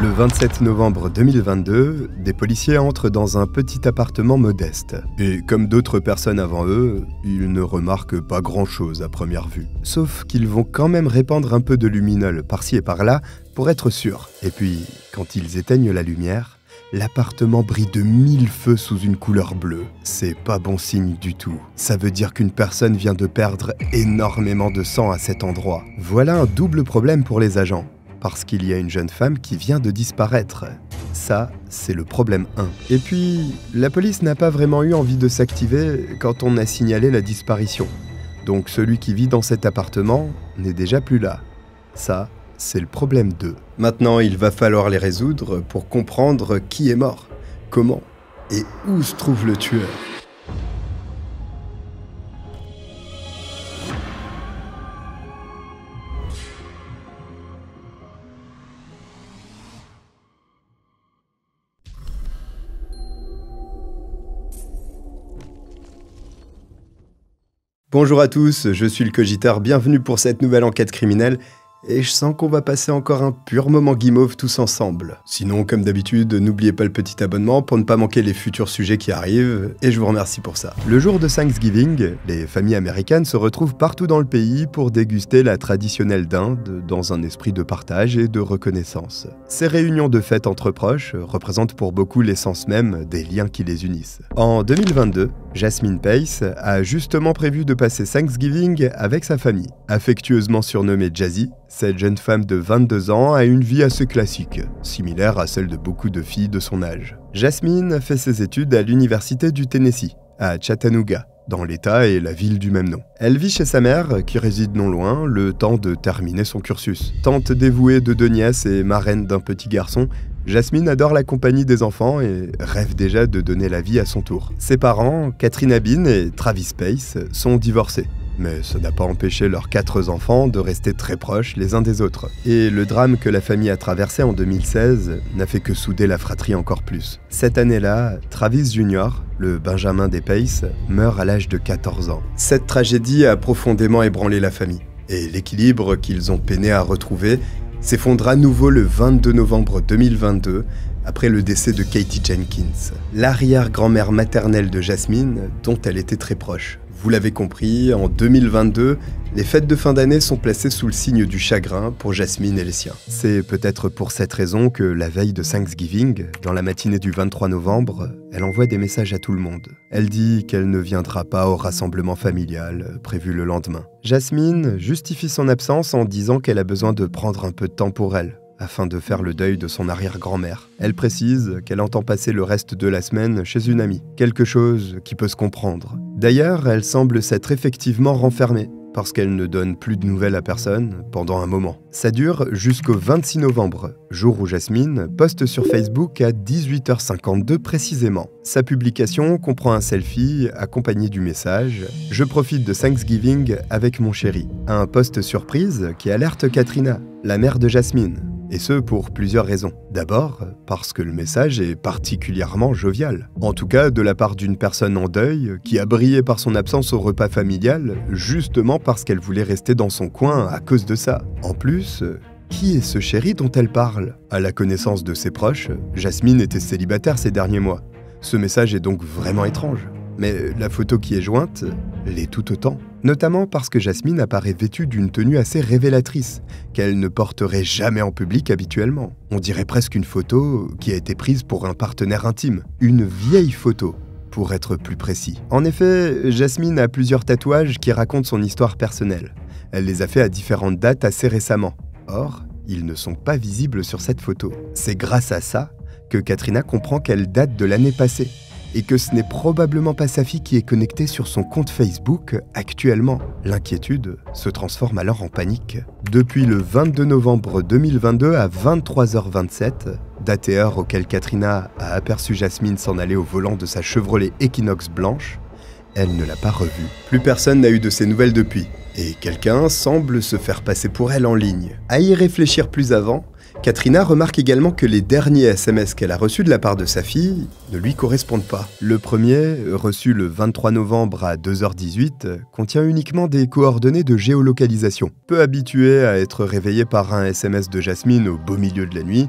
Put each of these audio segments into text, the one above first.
Le 27 novembre 2022, des policiers entrent dans un petit appartement modeste. Et comme d'autres personnes avant eux, ils ne remarquent pas grand-chose à première vue. Sauf qu'ils vont quand même répandre un peu de luminol par-ci et par-là pour être sûrs. Et puis, quand ils éteignent la lumière, l'appartement brille de 1000 feux sous une couleur bleue. C'est pas bon signe du tout. Ça veut dire qu'une personne vient de perdre énormément de sang à cet endroit. Voilà un double problème pour les agents. Parce qu'il y a une jeune femme qui vient de disparaître. Ça, c'est le problème 1. Et puis, la police n'a pas vraiment eu envie de s'activer quand on a signalé la disparition. Donc celui qui vit dans cet appartement n'est déjà plus là. Ça, c'est le problème 2. Maintenant, il va falloir les résoudre pour comprendre qui est mort, comment et où se trouve le tueur. Bonjour à tous, je suis le Cogiteur, bienvenue pour cette nouvelle enquête criminelle. Et je sens qu'on va passer encore un pur moment guimauve tous ensemble. Sinon, comme d'habitude, n'oubliez pas le petit abonnement pour ne pas manquer les futurs sujets qui arrivent, et je vous remercie pour ça. Le jour de Thanksgiving, les familles américaines se retrouvent partout dans le pays pour déguster la traditionnelle dinde dans un esprit de partage et de reconnaissance. Ces réunions de fête entre proches représentent pour beaucoup l'essence même des liens qui les unissent. En 2022, Jasmine Pace a justement prévu de passer Thanksgiving avec sa famille. Affectueusement surnommée Jazzy, cette jeune femme de 22 ans a une vie assez classique, similaire à celle de beaucoup de filles de son âge. Jasmine fait ses études à l'université du Tennessee, à Chattanooga, dans l'État et la ville du même nom. Elle vit chez sa mère, qui réside non loin, le temps de terminer son cursus. Tante dévouée de 2 nièces et marraine d'un petit garçon, Jasmine adore la compagnie des enfants et rêve déjà de donner la vie à son tour. Ses parents, Katrina Bean et Travis Pace, sont divorcés. Mais ça n'a pas empêché leurs 4 enfants de rester très proches les uns des autres. Et le drame que la famille a traversé en 2016 n'a fait que souder la fratrie encore plus. Cette année-là, Travis Jr., le Benjamin des Pace, meurt à l'âge de 14 ans. Cette tragédie a profondément ébranlé la famille. Et l'équilibre qu'ils ont peiné à retrouver s'effondre à nouveau le 22 novembre 2022, après le décès de Katie Jenkins, l'arrière-grand-mère maternelle de Jasmine, dont elle était très proche. Vous l'avez compris, en 2022, les fêtes de fin d'année sont placées sous le signe du chagrin pour Jasmine et les siens. C'est peut-être pour cette raison que la veille de Thanksgiving, dans la matinée du 23 novembre, elle envoie des messages à tout le monde. Elle dit qu'elle ne viendra pas au rassemblement familial prévu le lendemain. Jasmine justifie son absence en disant qu'elle a besoin de prendre un peu de temps pour elle, afin de faire le deuil de son arrière-grand-mère. Elle précise qu'elle entend passer le reste de la semaine chez une amie, quelque chose qui peut se comprendre. D'ailleurs, elle semble s'être effectivement renfermée, parce qu'elle ne donne plus de nouvelles à personne pendant un moment. Ça dure jusqu'au 26 novembre, jour où Jasmine poste sur Facebook à 18h52 précisément. Sa publication comprend un selfie accompagné du message « Je profite de Thanksgiving avec mon chéri », un post surprise qui alerte Katrina, la mère de Jasmine. Et ce, pour plusieurs raisons. D'abord, parce que le message est particulièrement jovial. En tout cas, de la part d'une personne en deuil qui a brillé par son absence au repas familial, justement parce qu'elle voulait rester dans son coin à cause de ça. En plus, qui est ce chéri dont elle parle? À la connaissance de ses proches, Jasmine était célibataire ces derniers mois. Ce message est donc vraiment étrange. Mais la photo qui est jointe l'est tout autant. Notamment parce que Jasmine apparaît vêtue d'une tenue assez révélatrice, qu'elle ne porterait jamais en public habituellement. On dirait presque une photo qui a été prise pour un partenaire intime. Une vieille photo, pour être plus précis. En effet, Jasmine a plusieurs tatouages qui racontent son histoire personnelle. Elle les a fait à différentes dates assez récemment. Or, ils ne sont pas visibles sur cette photo. C'est grâce à ça que Katrina comprend qu'elle date de l'année passée, et que ce n'est probablement pas sa fille qui est connectée sur son compte Facebook actuellement. L'inquiétude se transforme alors en panique. Depuis le 22 novembre 2022 à 23h27, date et heure auquel Katrina a aperçu Jasmine s'en aller au volant de sa Chevrolet Equinox blanche, elle ne l'a pas revue. Plus personne n'a eu de ses nouvelles depuis, et quelqu'un semble se faire passer pour elle en ligne. À y réfléchir plus avant, Katrina remarque également que les derniers SMS qu'elle a reçus de la part de sa fille ne lui correspondent pas. Le premier, reçu le 23 novembre à 2h18, contient uniquement des coordonnées de géolocalisation. Peu habituée à être réveillée par un SMS de Jasmine au beau milieu de la nuit,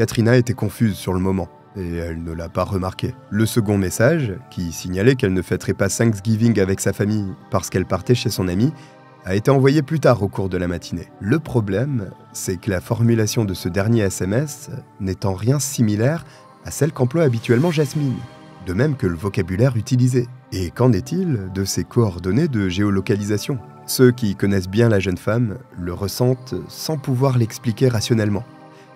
Katrina était confuse sur le moment, et elle ne l'a pas remarqué. Le second message, qui signalait qu'elle ne fêterait pas Thanksgiving avec sa famille parce qu'elle partait chez son ami, a été envoyé plus tard au cours de la matinée. Le problème, c'est que la formulation de ce dernier SMS n'est en rien similaire à celle qu'emploie habituellement Jasmine, de même que le vocabulaire utilisé. Et qu'en est-il de ses coordonnées de géolocalisation? Ceux qui connaissent bien la jeune femme le ressentent sans pouvoir l'expliquer rationnellement.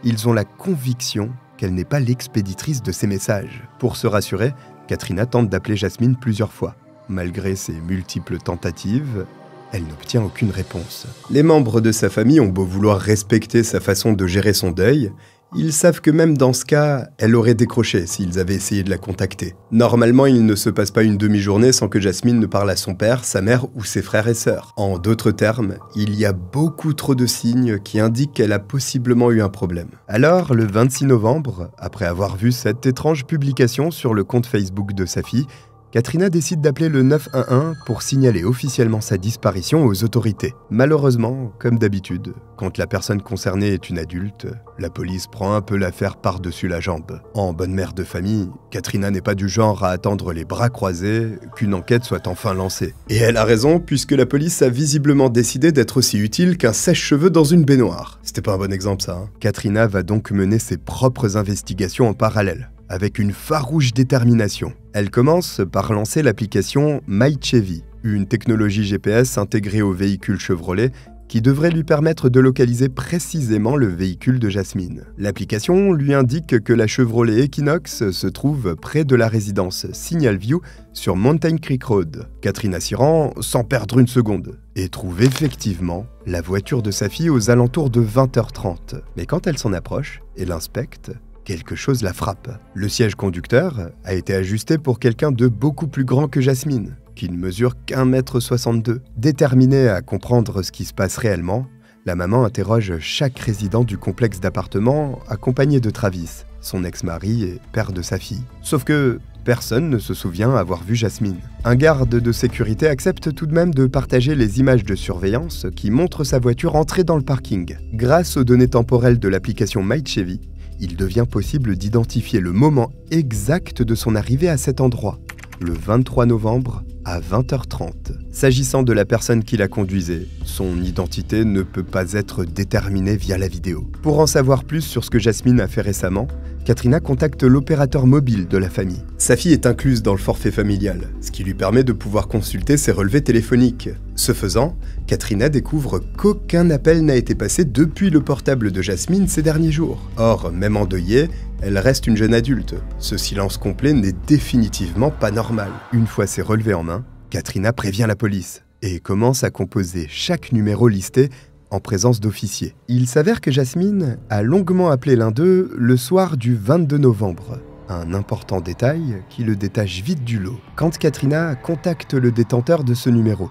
Ils ont la conviction qu'elle n'est pas l'expéditrice de ces messages. Pour se rassurer, Katrina tente d'appeler Jasmine plusieurs fois. Malgré ses multiples tentatives, elle n'obtient aucune réponse. Les membres de sa famille ont beau vouloir respecter sa façon de gérer son deuil, ils savent que même dans ce cas, elle aurait décroché s'ils avaient essayé de la contacter. Normalement, il ne se passe pas une demi-journée sans que Jasmine ne parle à son père, sa mère ou ses frères et sœurs. En d'autres termes, il y a beaucoup trop de signes qui indiquent qu'elle a possiblement eu un problème. Alors, le 26 novembre, après avoir vu cette étrange publication sur le compte Facebook de sa fille, Katrina décide d'appeler le 911 pour signaler officiellement sa disparition aux autorités. Malheureusement, comme d'habitude, quand la personne concernée est une adulte, la police prend un peu l'affaire par-dessus la jambe. En bonne mère de famille, Katrina n'est pas du genre à attendre les bras croisés qu'une enquête soit enfin lancée. Et elle a raison, puisque la police a visiblement décidé d'être aussi utile qu'un sèche-cheveux dans une baignoire. C'était pas un bon exemple ça, hein. Katrina va donc mener ses propres investigations en parallèle, avec une farouche détermination. Elle commence par lancer l'application MyChevy, une technologie GPS intégrée au véhicule Chevrolet qui devrait lui permettre de localiser précisément le véhicule de Jasmine. L'application lui indique que la Chevrolet Equinox se trouve près de la résidence Signal View sur Mountain Creek Road. Katrina s'y rend sans perdre une seconde et trouve effectivement la voiture de sa fille aux alentours de 20h30. Mais quand elle s'en approche et l'inspecte, quelque chose la frappe. Le siège conducteur a été ajusté pour quelqu'un de beaucoup plus grand que Jasmine, qui ne mesure qu'1,62 m. Déterminée à comprendre ce qui se passe réellement, la maman interroge chaque résident du complexe d'appartements accompagné de Travis, son ex-mari et père de sa fille. Sauf que personne ne se souvient avoir vu Jasmine. Un garde de sécurité accepte tout de même de partager les images de surveillance qui montrent sa voiture entrer dans le parking. Grâce aux données temporelles de l'application MyChevy, il devient possible d'identifier le moment exact de son arrivée à cet endroit, le 23 novembre à 20h30. S'agissant de la personne qui la conduisait, son identité ne peut pas être déterminée via la vidéo. Pour en savoir plus sur ce que Jasmine a fait récemment, Katrina contacte l'opérateur mobile de la famille. Sa fille est incluse dans le forfait familial, ce qui lui permet de pouvoir consulter ses relevés téléphoniques. Ce faisant, Katrina découvre qu'aucun appel n'a été passé depuis le portable de Jasmine ces derniers jours. Or, même endeuillée, elle reste une jeune adulte. Ce silence complet n'est définitivement pas normal. Une fois ses relevés en main, Katrina prévient la police et commence à composer chaque numéro listé en présence d'officiers. Il s'avère que Jasmine a longuement appelé l'un d'eux le soir du 22 novembre. Un important détail qui le détache vite du lot. Quand Katrina contacte le détenteur de ce numéro,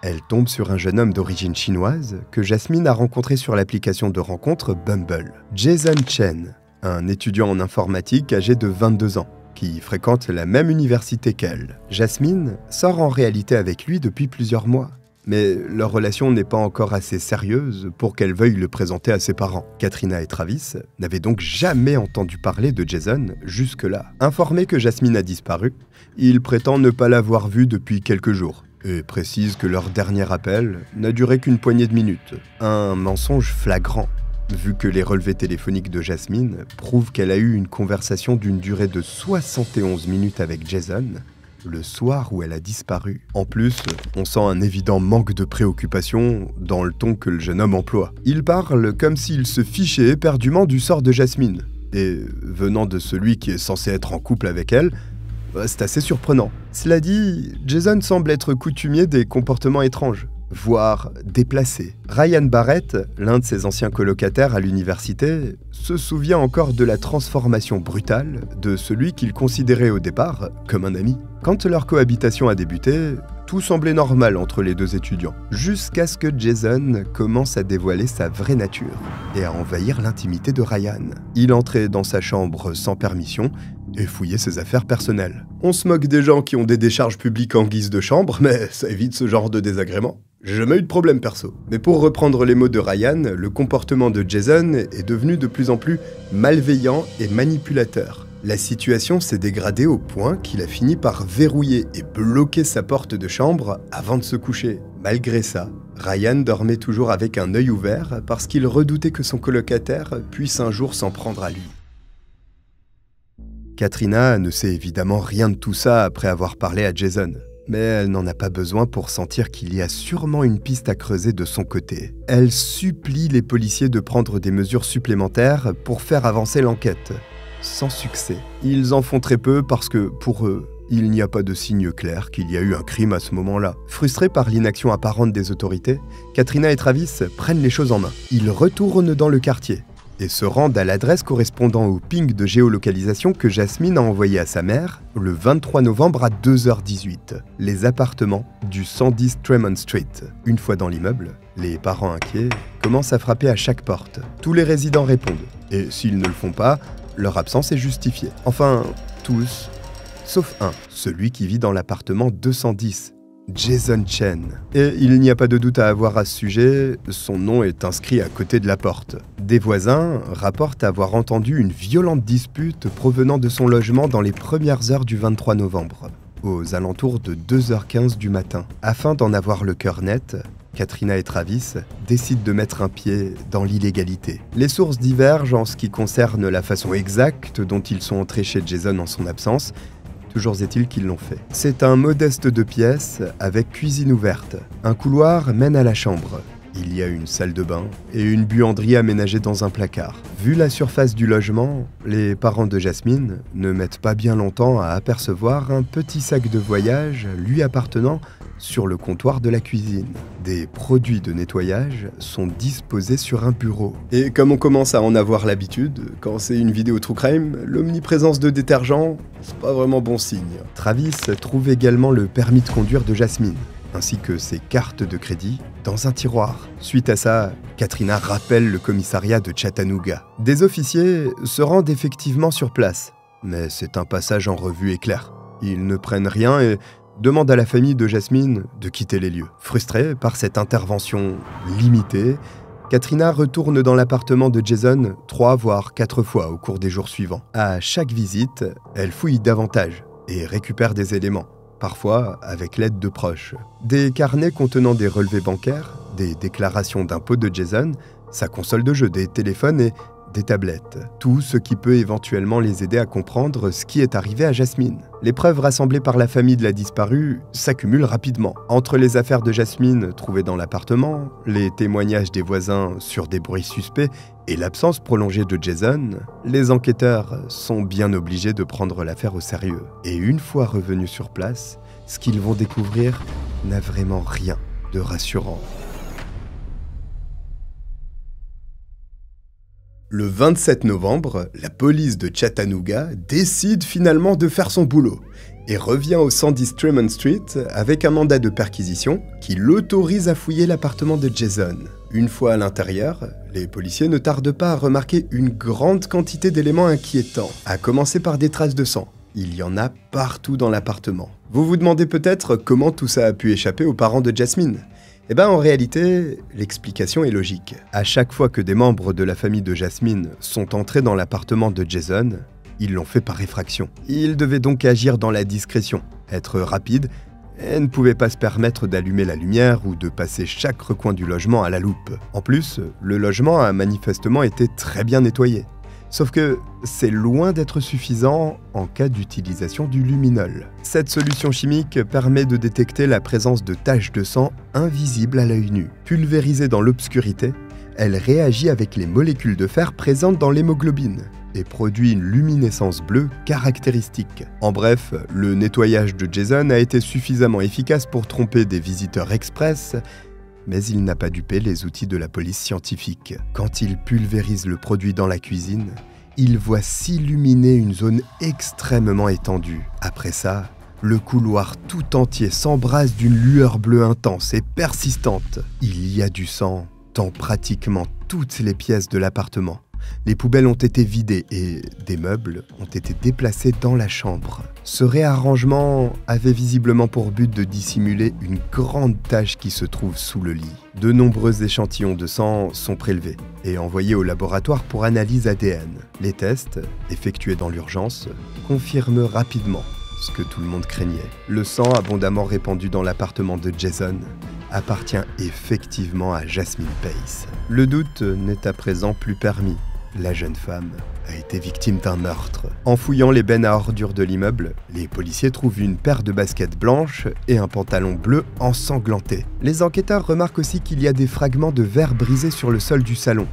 elle tombe sur un jeune homme d'origine chinoise que Jasmine a rencontré sur l'application de rencontre Bumble. Jason Chen, un étudiant en informatique âgé de 22 ans, qui fréquente la même université qu'elle. Jasmine sort en réalité avec lui depuis plusieurs mois, mais leur relation n'est pas encore assez sérieuse pour qu'elle veuille le présenter à ses parents. Katrina et Travis n'avaient donc jamais entendu parler de Jason jusque-là. Informé que Jasmine a disparu, il prétend ne pas l'avoir vue depuis quelques jours et précise que leur dernier appel n'a duré qu'une poignée de minutes. Un mensonge flagrant, vu que les relevés téléphoniques de Jasmine prouvent qu'elle a eu une conversation d'une durée de 71 minutes avec Jason, le soir où elle a disparu. En plus, on sent un évident manque de préoccupation dans le ton que le jeune homme emploie. Il parle comme s'il se fichait éperdument du sort de Jasmine. Et venant de celui qui est censé être en couple avec elle, c'est assez surprenant. Cela dit, Jason semble être coutumier des comportements étranges, voire déplacés. Ryan Barrett, l'un de ses anciens colocataires à l'université, se souvient encore de la transformation brutale de celui qu'il considérait au départ comme un ami. Quand leur cohabitation a débuté, tout semblait normal entre les deux étudiants, jusqu'à ce que Jason commence à dévoiler sa vraie nature et à envahir l'intimité de Ryan. Il entrait dans sa chambre sans permission et fouillait ses affaires personnelles. On se moque des gens qui ont des décharges publiques en guise de chambre, mais ça évite ce genre de désagrément. Jamais eu de problème perso. Mais pour reprendre les mots de Ryan, le comportement de Jason est devenu de plus en plus malveillant et manipulateur. La situation s'est dégradée au point qu'il a fini par verrouiller et bloquer sa porte de chambre avant de se coucher. Malgré ça, Ryan dormait toujours avec un œil ouvert parce qu'il redoutait que son colocataire puisse un jour s'en prendre à lui. Katrina ne sait évidemment rien de tout ça après avoir parlé à Jason. Mais elle n'en a pas besoin pour sentir qu'il y a sûrement une piste à creuser de son côté. Elle supplie les policiers de prendre des mesures supplémentaires pour faire avancer l'enquête. Sans succès. Ils en font très peu parce que, pour eux, il n'y a pas de signe clair qu'il y a eu un crime à ce moment-là. Frustrés par l'inaction apparente des autorités, Katrina et Travis prennent les choses en main. Ils retournent dans le quartier et se rendent à l'adresse correspondant au ping de géolocalisation que Jasmine a envoyé à sa mère le 23 novembre à 2h18. Les appartements du 110 Tremont Street. Une fois dans l'immeuble, les parents inquiets commencent à frapper à chaque porte. Tous les résidents répondent, et s'ils ne le font pas, leur absence est justifiée. Enfin, tous, sauf un, celui qui vit dans l'appartement 210. Jason Chen. Et il n'y a pas de doute à avoir à ce sujet, son nom est inscrit à côté de la porte. Des voisins rapportent avoir entendu une violente dispute provenant de son logement dans les premières heures du 23 novembre, aux alentours de 2h15 du matin. Afin d'en avoir le cœur net, Katrina et Travis décident de mettre un pied dans l'illégalité. Les sources divergent en ce qui concerne la façon exacte dont ils sont entrés chez Jason en son absence. Toujours est-il qu'ils l'ont fait. C'est un modeste 2 pièces avec cuisine ouverte. Un couloir mène à la chambre. Il y a une salle de bain et une buanderie aménagée dans un placard. Vu la surface du logement, les parents de Jasmine ne mettent pas bien longtemps à apercevoir un petit sac de voyage lui appartenant sur le comptoir de la cuisine. Des produits de nettoyage sont disposés sur un bureau. Et comme on commence à en avoir l'habitude, quand c'est une vidéo true crime, l'omniprésence de détergents, c'est pas vraiment bon signe. Travis trouve également le permis de conduire de Jasmine, ainsi que ses cartes de crédit, dans un tiroir. Suite à ça, Katrina rappelle le commissariat de Chattanooga. Des officiers se rendent effectivement sur place, mais c'est un passage en revue éclair. Ils ne prennent rien et demande à la famille de Jasmine de quitter les lieux. Frustrée par cette intervention limitée, Katrina retourne dans l'appartement de Jason 3 voire 4 fois au cours des jours suivants. À chaque visite, elle fouille davantage et récupère des éléments, parfois avec l'aide de proches. Des carnets contenant des relevés bancaires, des déclarations d'impôts de Jason, sa console de jeu, des téléphones et des tablettes. Tout ce qui peut éventuellement les aider à comprendre ce qui est arrivé à Jasmine. Les preuves rassemblées par la famille de la disparue s'accumulent rapidement. Entre les affaires de Jasmine trouvées dans l'appartement, les témoignages des voisins sur des bruits suspects et l'absence prolongée de Jason, les enquêteurs sont bien obligés de prendre l'affaire au sérieux. Et une fois revenus sur place, ce qu'ils vont découvrir n'a vraiment rien de rassurant. Le 27 novembre, la police de Chattanooga décide finalement de faire son boulot et revient au 110 Tremont Street avec un mandat de perquisition qui l'autorise à fouiller l'appartement de Jason. Une fois à l'intérieur, les policiers ne tardent pas à remarquer une grande quantité d'éléments inquiétants, à commencer par des traces de sang. Il y en a partout dans l'appartement. Vous vous demandez peut-être comment tout ça a pu échapper aux parents de Jasmine. Eh bien, en réalité, l'explication est logique. À chaque fois que des membres de la famille de Jasmine sont entrés dans l'appartement de Jason, ils l'ont fait par effraction. Ils devaient donc agir dans la discrétion, être rapides, et ne pouvaient pas se permettre d'allumer la lumière ou de passer chaque recoin du logement à la loupe. En plus, le logement a manifestement été très bien nettoyé. Sauf que c'est loin d'être suffisant en cas d'utilisation du luminol. Cette solution chimique permet de détecter la présence de taches de sang invisibles à l'œil nu. Pulvérisée dans l'obscurité, elle réagit avec les molécules de fer présentes dans l'hémoglobine et produit une luminescence bleue caractéristique. En bref, le nettoyage de Jason a été suffisamment efficace pour tromper des visiteurs express, mais il n'a pas dupé les outils de la police scientifique. Quand il pulvérise le produit dans la cuisine, il voit s'illuminer une zone extrêmement étendue. Après ça, le couloir tout entier s'embrase d'une lueur bleue intense et persistante. Il y a du sang dans pratiquement toutes les pièces de l'appartement. Les poubelles ont été vidées et des meubles ont été déplacés dans la chambre. Ce réarrangement avait visiblement pour but de dissimuler une grande tache qui se trouve sous le lit. De nombreux échantillons de sang sont prélevés et envoyés au laboratoire pour analyse ADN. Les tests, effectués dans l'urgence, confirment rapidement ce que tout le monde craignait. Le sang abondamment répandu dans l'appartement de Jason appartient effectivement à Jasmine Pace. Le doute n'est à présent plus permis. La jeune femme a été victime d'un meurtre. En fouillant les bennes à ordures de l'immeuble, les policiers trouvent une paire de baskets blanches et un pantalon bleu ensanglanté. Les enquêteurs remarquent aussi qu'il y a des fragments de verre brisés sur le sol du salon,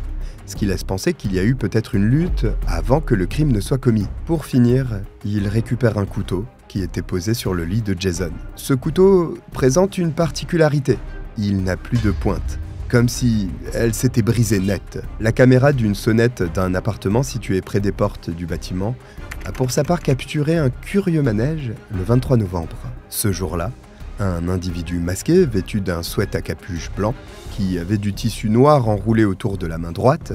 ce qui laisse penser qu'il y a eu peut-être une lutte avant que le crime ne soit commis. Pour finir, ils récupèrent un couteau qui était posé sur le lit de Jason. Ce couteau présente une particularité. Il n'a plus de pointe, comme si elle s'était brisée net. La caméra d'une sonnette d'un appartement situé près des portes du bâtiment a pour sa part capturé un curieux manège le 23 novembre. Ce jour-là, un individu masqué, vêtu d'un sweat à capuche blanc, qui avait du tissu noir enroulé autour de la main droite,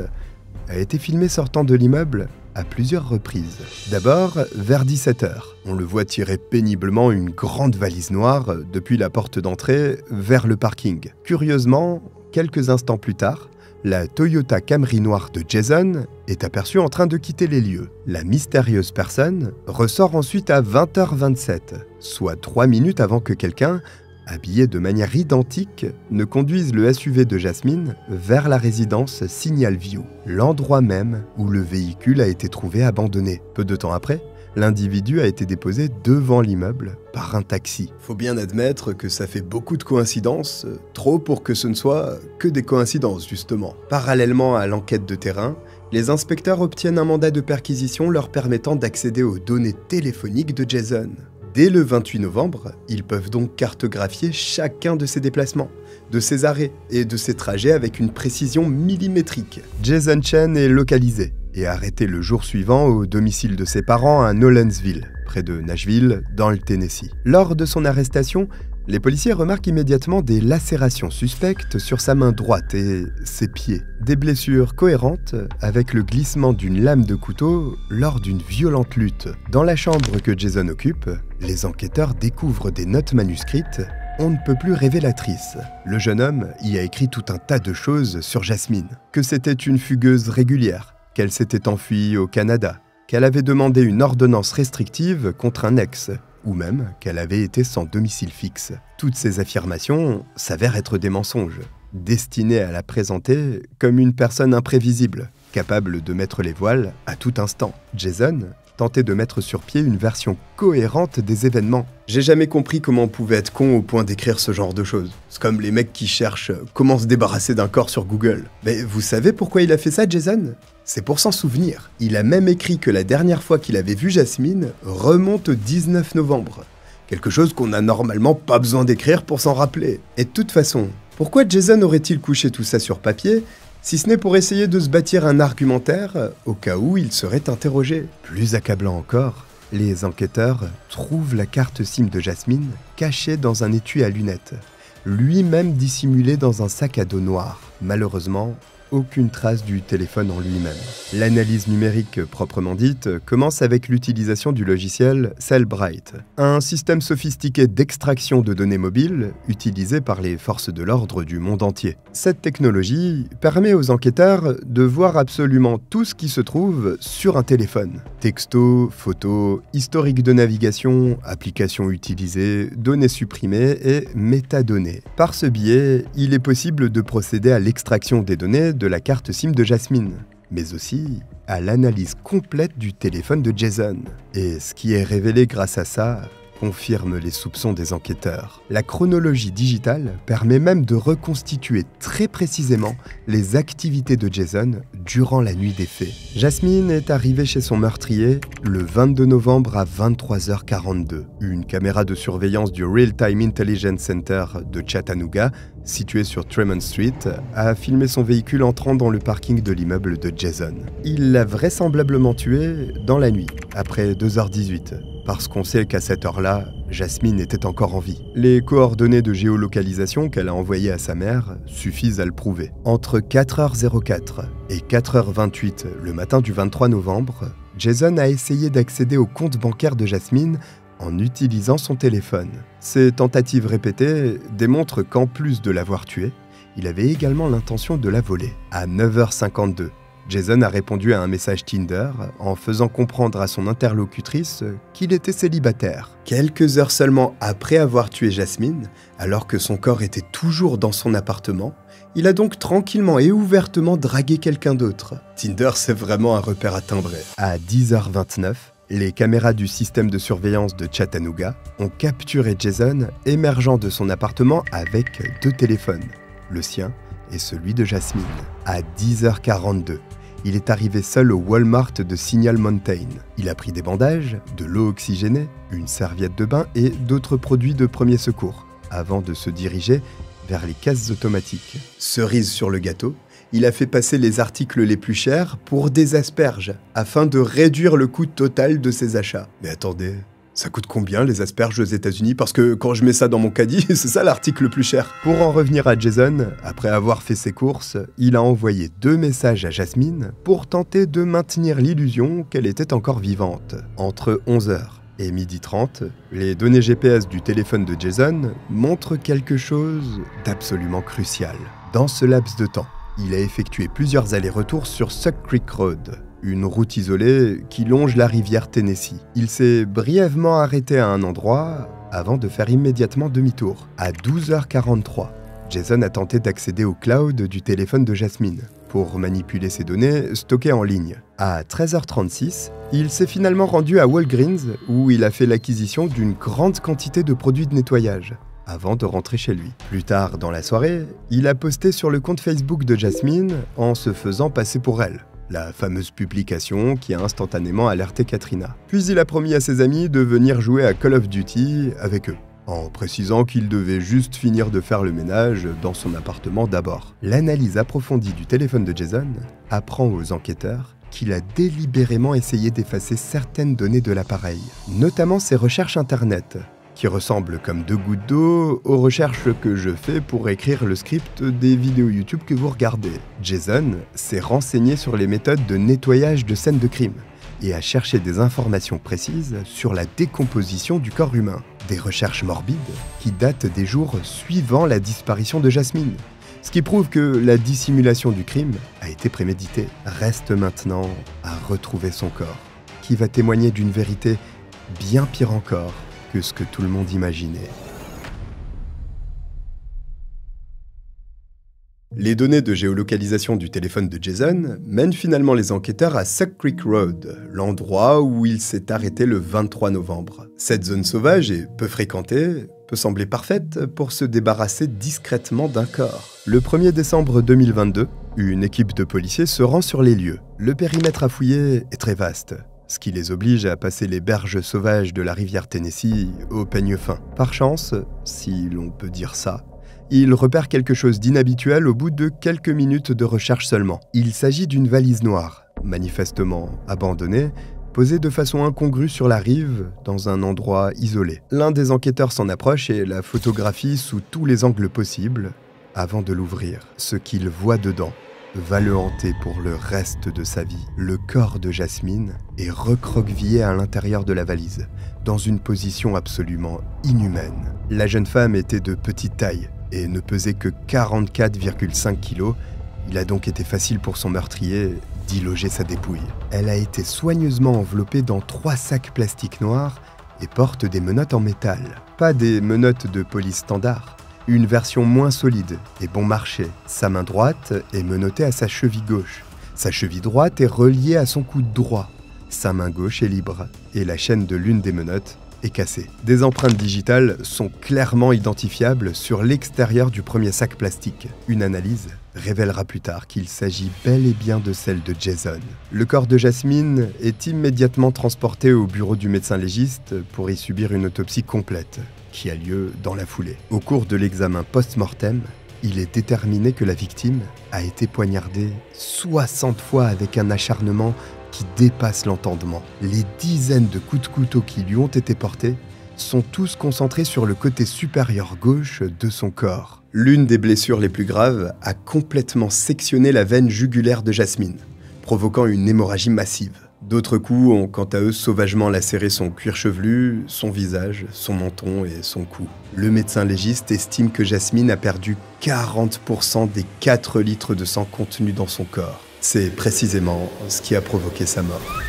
a été filmé sortant de l'immeuble à plusieurs reprises. D'abord, vers 17h, on le voit tirer péniblement une grande valise noire depuis la porte d'entrée vers le parking. Curieusement, quelques instants plus tard, la Toyota Camry noire de Jason est aperçue en train de quitter les lieux. La mystérieuse personne ressort ensuite à 20h27, soit 3 minutes avant que quelqu'un, habillé de manière identique, ne conduise le SUV de Jasmine vers la résidence Signal View, l'endroit même où le véhicule a été trouvé abandonné. Peu de temps après, l'individu a été déposé devant l'immeuble par un taxi. Faut bien admettre que ça fait beaucoup de coïncidences, trop pour que ce ne soit que des coïncidences justement. Parallèlement à l'enquête de terrain, les inspecteurs obtiennent un mandat de perquisition leur permettant d'accéder aux données téléphoniques de Jason. Dès le 28 novembre, ils peuvent donc cartographier chacun de ses déplacements, de ses arrêts et de ses trajets avec une précision millimétrique. Jason Chen est localisé et arrêté le jour suivant au domicile de ses parents à Nolensville, près de Nashville, dans le Tennessee. Lors de son arrestation, les policiers remarquent immédiatement des lacérations suspectes sur sa main droite et ses pieds. Des blessures cohérentes avec le glissement d'une lame de couteau lors d'une violente lutte. Dans la chambre que Jason occupe, les enquêteurs découvrent des notes manuscrites on ne peut plus révélatrices. Le jeune homme y a écrit tout un tas de choses sur Jasmine. Que c'était une fugueuse régulière, qu'elle s'était enfuie au Canada, qu'elle avait demandé une ordonnance restrictive contre un ex, ou même qu'elle avait été sans domicile fixe. Toutes ces affirmations s'avèrent être des mensonges, destinés à la présenter comme une personne imprévisible, capable de mettre les voiles à tout instant. Jason tentait de mettre sur pied une version cohérente des événements. J'ai jamais compris comment on pouvait être con au point d'écrire ce genre de choses. C'est comme les mecs qui cherchent comment se débarrasser d'un corps sur Google. Mais vous savez pourquoi il a fait ça, Jason ? C'est pour s'en souvenir. Il a même écrit que la dernière fois qu'il avait vu Jasmine remonte au 19 novembre. Quelque chose qu'on n'a normalement pas besoin d'écrire pour s'en rappeler. Et de toute façon, pourquoi Jason aurait-il couché tout ça sur papier si ce n'est pour essayer de se bâtir un argumentaire au cas où il serait interrogé? Plus accablant encore, les enquêteurs trouvent la carte SIM de Jasmine cachée dans un étui à lunettes, lui-même dissimulé dans un sac à dos noir. Malheureusement, aucune trace du téléphone en lui-même. L'analyse numérique proprement dite commence avec l'utilisation du logiciel Cellbrite, un système sophistiqué d'extraction de données mobiles utilisé par les forces de l'ordre du monde entier. Cette technologie permet aux enquêteurs de voir absolument tout ce qui se trouve sur un téléphone. Textos, photos, historique de navigation, applications utilisées, données supprimées et métadonnées. Par ce biais, il est possible de procéder à l'extraction des données de la carte SIM de Jasmine, mais aussi à l'analyse complète du téléphone de Jason. Et ce qui est révélé grâce à ça confirme les soupçons des enquêteurs. La chronologie digitale permet même de reconstituer très précisément les activités de Jason durant la nuit des faits. Jasmine est arrivée chez son meurtrier le 22 novembre à 23h42. Une caméra de surveillance du Real Time Intelligence Center de Chattanooga, situé sur Tremont Street, a filmé son véhicule entrant dans le parking de l'immeuble de Jason. Il l'a vraisemblablement tué dans la nuit, après 2h18. Parce qu'on sait qu'à cette heure-là, Jasmine était encore en vie. Les coordonnées de géolocalisation qu'elle a envoyées à sa mère suffisent à le prouver. Entre 4h04 et 4h28 le matin du 23 novembre, Jason a essayé d'accéder au compte bancaire de Jasmine en utilisant son téléphone. Ces tentatives répétées démontrent qu'en plus de l'avoir tuée, il avait également l'intention de la voler. À 9h52, Jason a répondu à un message Tinder en faisant comprendre à son interlocutrice qu'il était célibataire. Quelques heures seulement après avoir tué Jasmine, alors que son corps était toujours dans son appartement, il a donc tranquillement et ouvertement dragué quelqu'un d'autre. Tinder, c'est vraiment un repère à timbrer. À 10h29, les caméras du système de surveillance de Chattanooga ont capturé Jason émergeant de son appartement avec 2 téléphones, le sien et celui de Jasmine. À 10h42, il est arrivé seul au Walmart de Signal Mountain. Il a pris des bandages, de l'eau oxygénée, une serviette de bain et d'autres produits de premier secours, avant de se diriger vers les caisses automatiques. Cerise sur le gâteau, il a fait passer les articles les plus chers pour des asperges, afin de réduire le coût total de ses achats. Mais attendez, ça coûte combien les asperges aux États-Unis? Parce que quand je mets ça dans mon caddie, c'est ça l'article le plus cher. Pour en revenir à Jason, après avoir fait ses courses, il a envoyé 2 messages à Jasmine pour tenter de maintenir l'illusion qu'elle était encore vivante. Entre 11h et 12h30, les données GPS du téléphone de Jason montrent quelque chose d'absolument crucial. Dans ce laps de temps, il a effectué plusieurs allers-retours sur Suck Creek Road, une route isolée qui longe la rivière Tennessee. Il s'est brièvement arrêté à un endroit avant de faire immédiatement demi-tour. À 12h43, Jason a tenté d'accéder au cloud du téléphone de Jasmine pour manipuler ses données stockées en ligne. À 13h36, il s'est finalement rendu à Walgreens où il a fait l'acquisition d'une grande quantité de produits de nettoyage avant de rentrer chez lui. Plus tard dans la soirée, il a posté sur le compte Facebook de Jasmine en se faisant passer pour elle. La fameuse publication qui a instantanément alerté Katrina. Puis il a promis à ses amis de venir jouer à Call of Duty avec eux, en précisant qu'il devait juste finir de faire le ménage dans son appartement d'abord. L'analyse approfondie du téléphone de Jason apprend aux enquêteurs qu'il a délibérément essayé d'effacer certaines données de l'appareil, notamment ses recherches internet, qui ressemblent comme 2 gouttes d'eau aux recherches que je fais pour écrire le script des vidéos YouTube que vous regardez. Jason s'est renseigné sur les méthodes de nettoyage de scènes de crime et a cherché des informations précises sur la décomposition du corps humain. Des recherches morbides qui datent des jours suivant la disparition de Jasmine. Ce qui prouve que la dissimulation du crime a été préméditée. Reste maintenant à retrouver son corps, qui va témoigner d'une vérité bien pire encore que ce que tout le monde imaginait. Les données de géolocalisation du téléphone de Jason mènent finalement les enquêteurs à Suck Creek Road, l'endroit où il s'est arrêté le 23 novembre. Cette zone sauvage et peu fréquentée peut sembler parfaite pour se débarrasser discrètement d'un corps. Le 1er décembre 2022, une équipe de policiers se rend sur les lieux. Le périmètre à fouiller est très vaste, ce qui les oblige à passer les berges sauvages de la rivière Tennessee au peigne fin. Par chance, si l'on peut dire ça, ils repèrent quelque chose d'inhabituel au bout de quelques minutes de recherche seulement. Il s'agit d'une valise noire, manifestement abandonnée, posée de façon incongrue sur la rive, dans un endroit isolé. L'un des enquêteurs s'en approche et la photographie sous tous les angles possibles avant de l'ouvrir. Ce qu'il voit dedans va le hanter pour le reste de sa vie. Le corps de Jasmine est recroquevillé à l'intérieur de la valise, dans une position absolument inhumaine. La jeune femme était de petite taille et ne pesait que 44,5 kg. Il a donc été facile pour son meurtrier d'y loger sa dépouille. Elle a été soigneusement enveloppée dans 3 sacs plastiques noirs et porte des menottes en métal. Pas des menottes de police standard, une version moins solide et bon marché. Sa main droite est menottée à sa cheville gauche. Sa cheville droite est reliée à son coude droit. Sa main gauche est libre et la chaîne de l'une des menottes est cassée. Des empreintes digitales sont clairement identifiables sur l'extérieur du premier sac plastique. Une analyse révélera plus tard qu'il s'agit bel et bien de celle de Jason. Le corps de Jasmine est immédiatement transporté au bureau du médecin légiste pour y subir une autopsie complète, qui a lieu dans la foulée. Au cours de l'examen post-mortem, il est déterminé que la victime a été poignardée 60 fois avec un acharnement qui dépasse l'entendement. Les dizaines de coups de couteau qui lui ont été portés sont tous concentrés sur le côté supérieur gauche de son corps. L'une des blessures les plus graves a complètement sectionné la veine jugulaire de Jasmine, provoquant une hémorragie massive. D'autres coups ont quant à eux sauvagement lacéré son cuir chevelu, son visage, son menton et son cou. Le médecin légiste estime que Jasmine a perdu 40% des 4 litres de sang contenus dans son corps. C'est précisément ce qui a provoqué sa mort.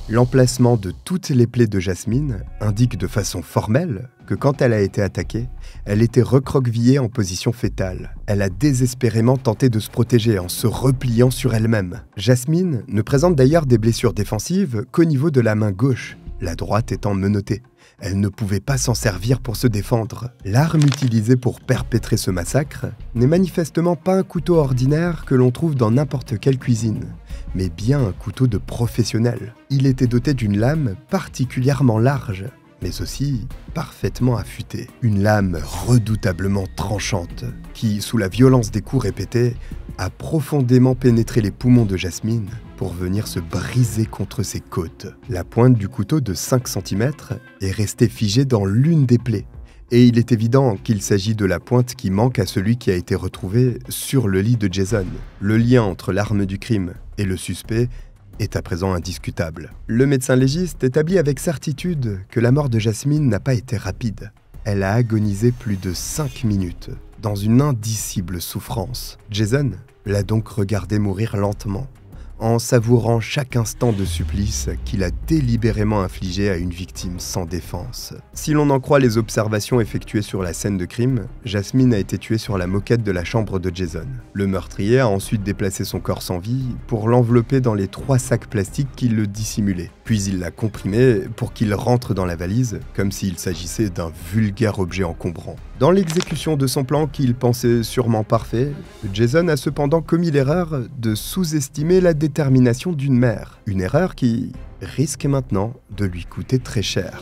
L'emplacement de toutes les plaies de Jasmine indique de façon formelle que quand elle a été attaquée, elle était recroquevillée en position fétale. Elle a désespérément tenté de se protéger en se repliant sur elle-même. Jasmine ne présente d'ailleurs des blessures défensives qu'au niveau de la main gauche, la droite étant menottée. Elle ne pouvait pas s'en servir pour se défendre. L'arme utilisée pour perpétrer ce massacre n'est manifestement pas un couteau ordinaire que l'on trouve dans n'importe quelle cuisine, mais bien un couteau de professionnel. Il était doté d'une lame particulièrement large, mais aussi parfaitement affûtée. Une lame redoutablement tranchante, qui, sous la violence des coups répétés, a profondément pénétré les poumons de Jasmine pour venir se briser contre ses côtes. La pointe du couteau de 5 cm est restée figée dans l'une des plaies, et il est évident qu'il s'agit de la pointe qui manque à celui qui a été retrouvé sur le lit de Jason. Le lien entre l'arme du crime et le suspect est à présent indiscutable. Le médecin légiste établit avec certitude que la mort de Jasmine n'a pas été rapide. Elle a agonisé plus de 5 minutes, dans une indicible souffrance. Jason l'a donc regardée mourir lentement, en savourant chaque instant de supplice qu'il a délibérément infligé à une victime sans défense. Si l'on en croit les observations effectuées sur la scène de crime, Jasmine a été tuée sur la moquette de la chambre de Jason. Le meurtrier a ensuite déplacé son corps sans vie pour l'envelopper dans les 3 sacs plastiques qui le dissimulaient. Puis il l'a comprimé pour qu'il rentre dans la valise, comme s'il s'agissait d'un vulgaire objet encombrant. Dans l'exécution de son plan qu'il pensait sûrement parfait, Jason a cependant commis l'erreur de sous-estimer la détermination d'une mère. Une erreur qui risque maintenant de lui coûter très cher.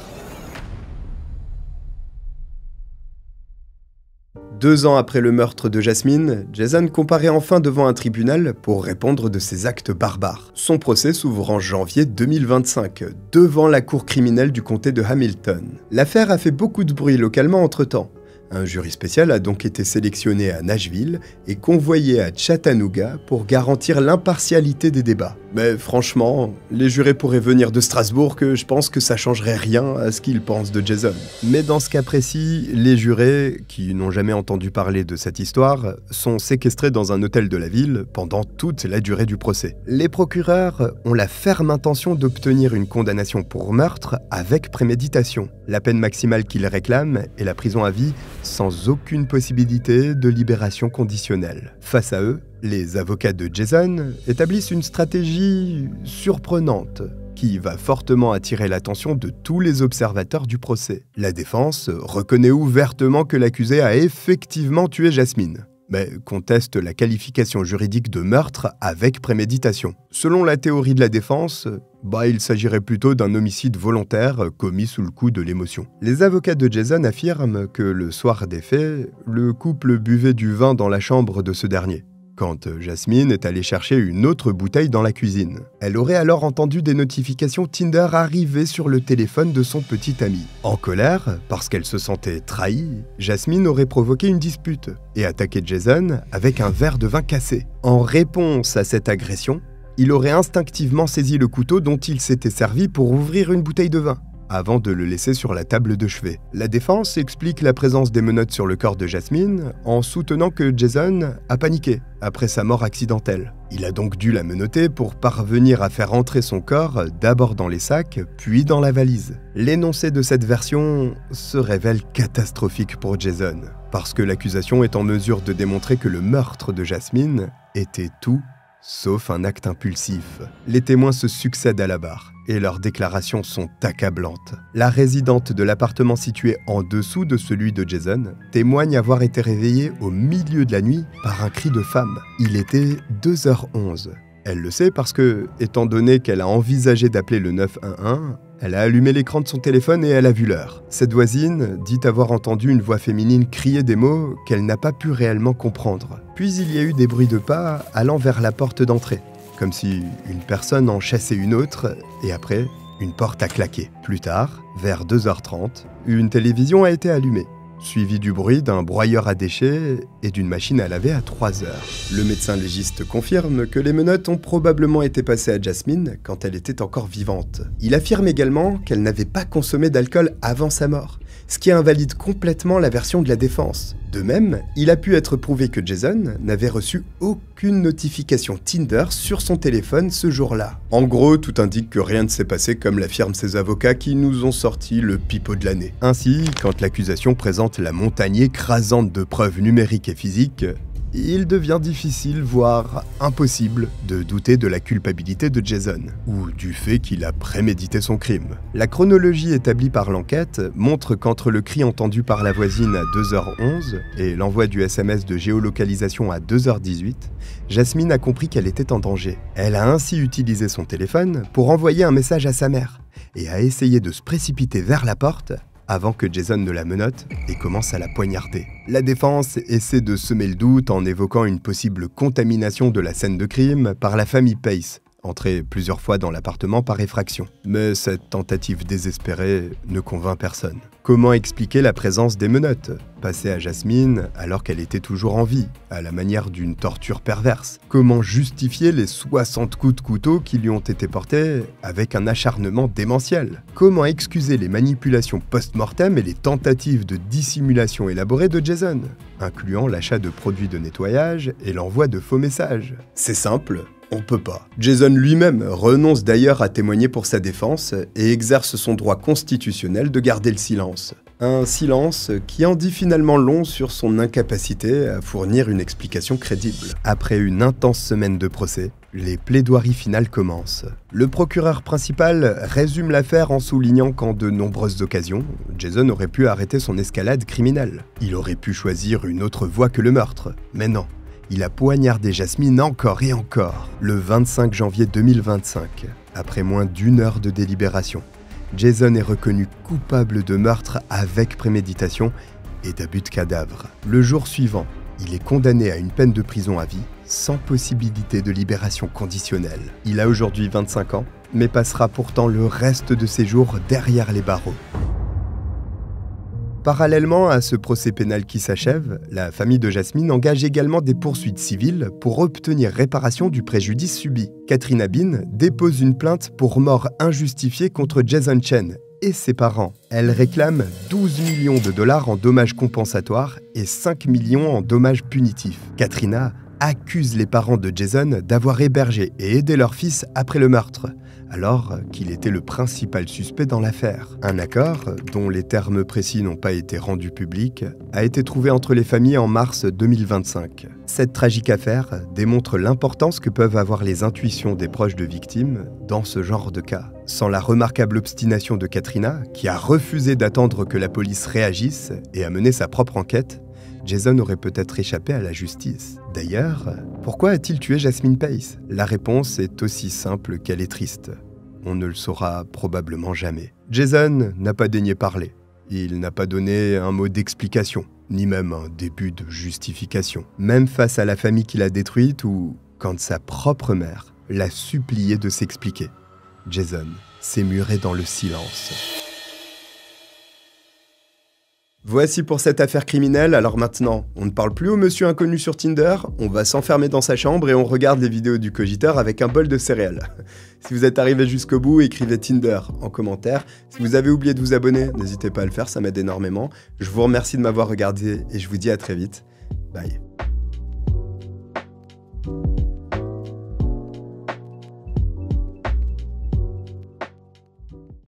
2 ans après le meurtre de Jasmine, Jason comparaît enfin devant un tribunal pour répondre de ses actes barbares. Son procès s'ouvre en janvier 2025, devant la cour criminelle du comté de Hamilton. L'affaire a fait beaucoup de bruit localement entre-temps. Un jury spécial a donc été sélectionné à Nashville et convoyé à Chattanooga pour garantir l'impartialité des débats. Mais franchement, les jurés pourraient venir de Strasbourg que je pense que ça changerait rien à ce qu'ils pensent de Jason. Mais dans ce cas précis, les jurés, qui n'ont jamais entendu parler de cette histoire, sont séquestrés dans un hôtel de la ville pendant toute la durée du procès. Les procureurs ont la ferme intention d'obtenir une condamnation pour meurtre avec préméditation. La peine maximale qu'ils réclament est la prison à vie sans aucune possibilité de libération conditionnelle. Face à eux, les avocats de Jason établissent une stratégie surprenante qui va fortement attirer l'attention de tous les observateurs du procès. La défense reconnaît ouvertement que l'accusé a effectivement tué Jasmine, mais conteste la qualification juridique de meurtre avec préméditation. Selon la théorie de la défense, il s'agirait plutôt d'un homicide volontaire commis sous le coup de l'émotion. Les avocats de Jason affirment que le soir des faits, le couple buvait du vin dans la chambre de ce dernier, quand Jasmine est allée chercher une autre bouteille dans la cuisine. Elle aurait alors entendu des notifications Tinder arriver sur le téléphone de son petit ami. En colère, parce qu'elle se sentait trahie, Jasmine aurait provoqué une dispute et attaqué Jason avec un verre de vin cassé. En réponse à cette agression, il aurait instinctivement saisi le couteau dont il s'était servi pour ouvrir une bouteille de vin, avant de le laisser sur la table de chevet. La défense explique la présence des menottes sur le corps de Jasmine en soutenant que Jason a paniqué après sa mort accidentelle. Il a donc dû la menotter pour parvenir à faire entrer son corps d'abord dans les sacs, puis dans la valise. L'énoncé de cette version se révèle catastrophique pour Jason, parce que l'accusation est en mesure de démontrer que le meurtre de Jasmine était tout sauf un acte impulsif. Les témoins se succèdent à la barre et leurs déclarations sont accablantes. La résidente de l'appartement situé en dessous de celui de Jason témoigne avoir été réveillée au milieu de la nuit par un cri de femme. Il était 2h11. Elle le sait parce que, étant donné qu'elle a envisagé d'appeler le 911, elle a allumé l'écran de son téléphone et elle a vu l'heure. Cette voisine dit avoir entendu une voix féminine crier des mots qu'elle n'a pas pu réellement comprendre. Puis il y a eu des bruits de pas allant vers la porte d'entrée. comme si une personne en chassait une autre, et après, une porte a claqué. Plus tard, vers 2h30, une télévision a été allumée, suivi du bruit d'un broyeur à déchets et d'une machine à laver à 3h. Le médecin légiste confirme que les menottes ont probablement été passées à Jasmine quand elle était encore vivante. Il affirme également qu'elle n'avait pas consommé d'alcool avant sa mort, ce qui invalide complètement la version de la défense. De même, il a pu être prouvé que Jason n'avait reçu aucune notification Tinder sur son téléphone ce jour-là. En gros, tout indique que rien ne s'est passé comme l'affirment ses avocats qui nous ont sorti le pipeau de l'année. Ainsi, quand l'accusation présente la montagne écrasante de preuves numériques et physiques, il devient difficile, voire impossible, de douter de la culpabilité de Jason, ou du fait qu'il a prémédité son crime. La chronologie établie par l'enquête montre qu'entre le cri entendu par la voisine à 2h11 et l'envoi du SMS de géolocalisation à 2h18, Jasmine a compris qu'elle était en danger. Elle a ainsi utilisé son téléphone pour envoyer un message à sa mère, et a essayé de se précipiter vers la porte avant que Jason ne la menotte et commence à la poignarder. La défense essaie de semer le doute en évoquant une possible contamination de la scène de crime par la famille Pace, entrée plusieurs fois dans l'appartement par effraction. Mais cette tentative désespérée ne convainc personne. Comment expliquer la présence des menottes, passées à Jasmine alors qu'elle était toujours en vie, à la manière d'une torture perverse? Comment justifier les 60 coups de couteau qui lui ont été portés avec un acharnement démentiel? Comment excuser les manipulations post-mortem et les tentatives de dissimulation élaborées de Jason, incluant l'achat de produits de nettoyage et l'envoi de faux messages? C'est simple. On peut pas. Jason lui-même renonce d'ailleurs à témoigner pour sa défense et exerce son droit constitutionnel de garder le silence. Un silence qui en dit finalement long sur son incapacité à fournir une explication crédible. Après une intense semaine de procès, les plaidoiries finales commencent. Le procureur principal résume l'affaire en soulignant qu'en de nombreuses occasions, Jason aurait pu arrêter son escalade criminelle. Il aurait pu choisir une autre voie que le meurtre, mais non. Il a poignardé Jasmine encore et encore. Le 25 janvier 2025, après moins d'1 heure de délibération, Jason est reconnu coupable de meurtre avec préméditation et d'abus de cadavre. Le jour suivant, il est condamné à une peine de prison à vie, sans possibilité de libération conditionnelle. Il a aujourd'hui 25 ans, mais passera pourtant le reste de ses jours derrière les barreaux. Parallèlement à ce procès pénal qui s'achève, la famille de Jasmine engage également des poursuites civiles pour obtenir réparation du préjudice subi. Katrina Bean dépose une plainte pour mort injustifiée contre Jason Chen et ses parents. Elle réclame 12 millions de dollars en dommages compensatoires et 5 millions en dommages punitifs. Katrina accuse les parents de Jason d'avoir hébergé et aidé leur fils après le meurtre, alors qu'il était le principal suspect dans l'affaire. Un accord, dont les termes précis n'ont pas été rendus publics, a été trouvé entre les familles en mars 2025. Cette tragique affaire démontre l'importance que peuvent avoir les intuitions des proches de victimes dans ce genre de cas. Sans la remarquable obstination de Katrina, qui a refusé d'attendre que la police réagisse et a mené sa propre enquête, Jason aurait peut-être échappé à la justice. D'ailleurs, pourquoi a-t-il tué Jasmine Pace? La réponse est aussi simple qu'elle est triste. On ne le saura probablement jamais. Jason n'a pas daigné parler. Il n'a pas donné un mot d'explication, ni même un début de justification. Même face à la famille qu'il a détruite ou quand sa propre mère l'a supplié de s'expliquer. Jason s'est muré dans le silence. Voici pour cette affaire criminelle. Alors maintenant, on ne parle plus au monsieur inconnu sur Tinder, on va s'enfermer dans sa chambre et on regarde les vidéos du cogiteur avec un bol de céréales. Si vous êtes arrivé jusqu'au bout, écrivez Tinder en commentaire. Si vous avez oublié de vous abonner, n'hésitez pas à le faire, ça m'aide énormément. Je vous remercie de m'avoir regardé et je vous dis à très vite. Bye.